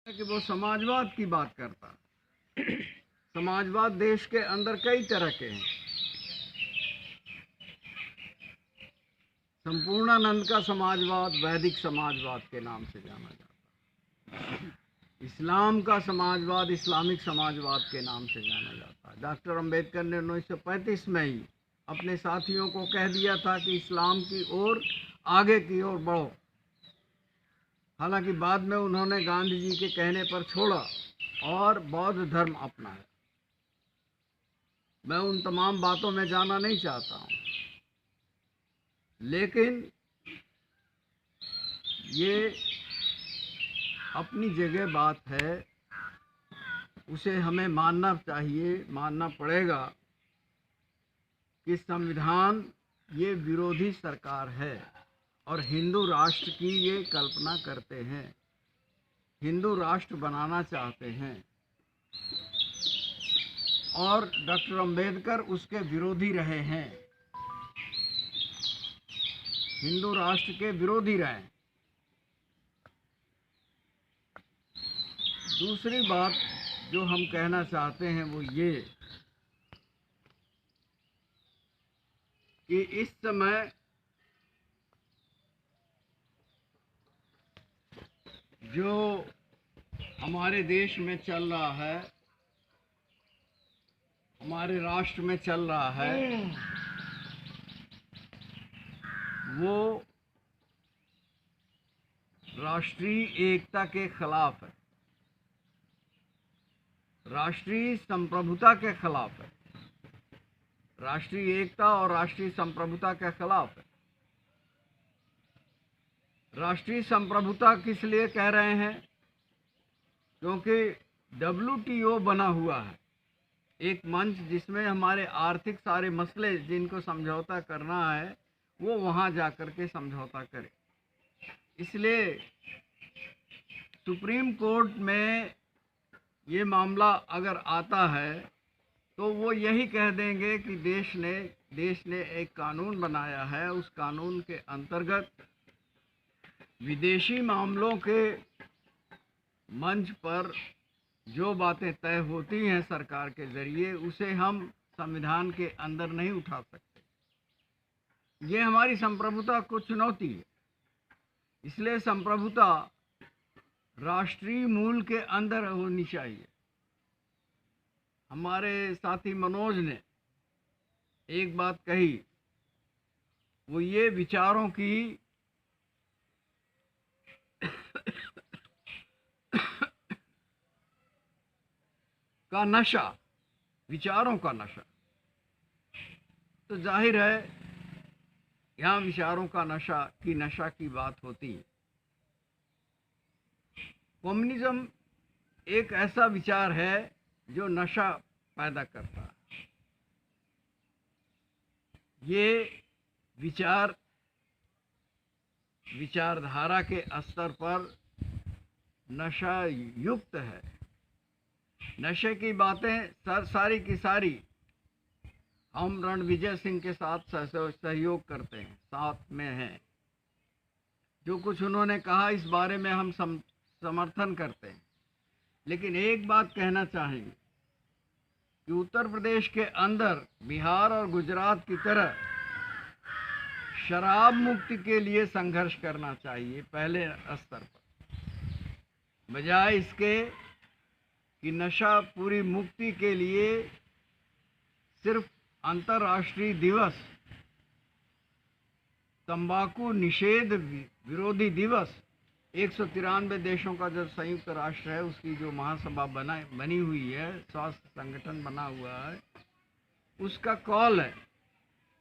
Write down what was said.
कि वो समाजवाद की बात करता। समाजवाद देश के अंदर कई तरह के हैं। संपूर्णानंद का समाजवाद वैदिक समाजवाद के नाम से जाना जाता है। इस्लाम का समाजवाद इस्लामिक समाजवाद के नाम से जाना जाता है। डॉक्टर अंबेडकर ने 1935 में ही अपने साथियों को कह दिया था कि इस्लाम की ओर आगे की ओर बढ़ो। हालांकि बाद में उन्होंने गांधी जी के कहने पर छोड़ा और बौद्ध धर्म अपनाया। मैं उन तमाम बातों में जाना नहीं चाहता हूँ, लेकिन ये अपनी जगह बात है, उसे हमें मानना चाहिए, मानना पड़ेगा कि संविधान ये विरोधी सरकार है और हिंदू राष्ट्र की ये कल्पना करते हैं, हिंदू राष्ट्र बनाना चाहते हैं और डॉक्टर अंबेडकर उसके विरोधी रहे हैं, हिंदू राष्ट्र के विरोधी रहे। दूसरी बात जो हम कहना चाहते हैं वो ये कि इस समय जो हमारे देश में चल रहा है, हमारे राष्ट्र में चल रहा है, वो राष्ट्रीय एकता के खिलाफ है, राष्ट्रीय संप्रभुता के खिलाफ है, राष्ट्रीय एकता और राष्ट्रीय संप्रभुता के खिलाफ है। राष्ट्रीय संप्रभुता किस लिए कह रहे हैं? क्योंकि WTO बना हुआ है, एक मंच जिसमें हमारे आर्थिक सारे मसले जिनको समझौता करना है वो वहाँ जाकर के समझौता करे। इसलिए सुप्रीम कोर्ट में ये मामला अगर आता है तो वो यही कह देंगे कि देश ने एक कानून बनाया है, उस कानून के अंतर्गत विदेशी मामलों के मंच पर जो बातें तय होती हैं सरकार के ज़रिए, उसे हम संविधान के अंदर नहीं उठा सकते। ये हमारी संप्रभुता को चुनौती है। इसलिए संप्रभुता राष्ट्रीय मूल के अंदर होनी चाहिए। हमारे साथी मनोज ने एक बात कही, वो ये विचारों की का नशा, विचारों का नशा, तो जाहिर है यहाँ विचारों का नशा की बात होती है। कम्युनिज्म एक ऐसा विचार है जो नशा पैदा करता है। ये विचारधारा के स्तर पर नशा युक्त है। नशे की बातें सारी की सारी हम रणविजय सिंह के साथ सहयोग करते हैं, साथ में हैं। जो कुछ उन्होंने कहा इस बारे में हम समर्थन करते हैं। लेकिन एक बात कहना चाहेंगे कि उत्तर प्रदेश के अंदर बिहार और गुजरात की तरह शराब मुक्ति के लिए संघर्ष करना चाहिए पहले स्तर पर, बजाय इसके कि नशा पूरी मुक्ति के लिए सिर्फ अंतर्राष्ट्रीय दिवस, तंबाकू निषेध विरोधी दिवस, 193 देशों का जो संयुक्त राष्ट्र है उसकी जो महासभा बनी हुई है, स्वास्थ्य संगठन बना हुआ है, उसका कॉल है